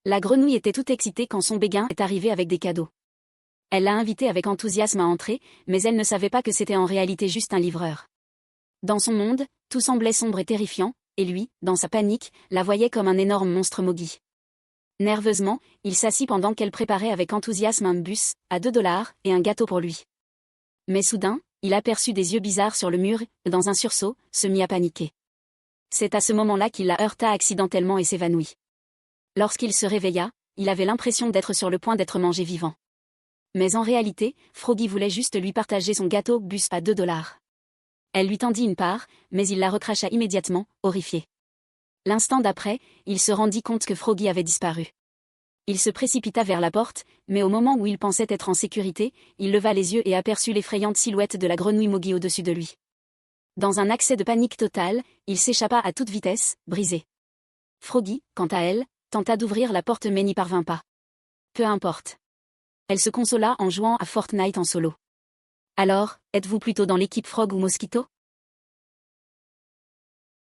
La grenouille était toute excitée quand son béguin est arrivé avec des cadeaux. Elle l'a invité avec enthousiasme à entrer, mais elle ne savait pas que c'était en réalité juste un livreur. Dans son monde, tout semblait sombre et terrifiant, et lui, dans sa panique, la voyait comme un énorme monstre moggy. Nerveusement, il s'assit pendant qu'elle préparait avec enthousiasme un bus, à 2 $ et un gâteau pour lui. Mais soudain, il aperçut des yeux bizarres sur le mur, et dans un sursaut, se mit à paniquer. C'est à ce moment-là qu'il la heurta accidentellement et s'évanouit. Lorsqu'il se réveilla, il avait l'impression d'être sur le point d'être mangé vivant. Mais en réalité, Froggy voulait juste lui partager son gâteau bus à 2 $. Elle lui tendit une part, mais il la recracha immédiatement, horrifié. L'instant d'après, il se rendit compte que Froggy avait disparu. Il se précipita vers la porte, mais au moment où il pensait être en sécurité, il leva les yeux et aperçut l'effrayante silhouette de la grenouille moggy au-dessus de lui. Dans un accès de panique totale, il s'échappa à toute vitesse, brisé. Froggy, quant à elle, tenta d'ouvrir la porte mais n'y parvint pas. Peu importe. Elle se consola en jouant à Fortnite en solo. Alors, êtes-vous plutôt dans l'équipe Frog ou Mosquito ?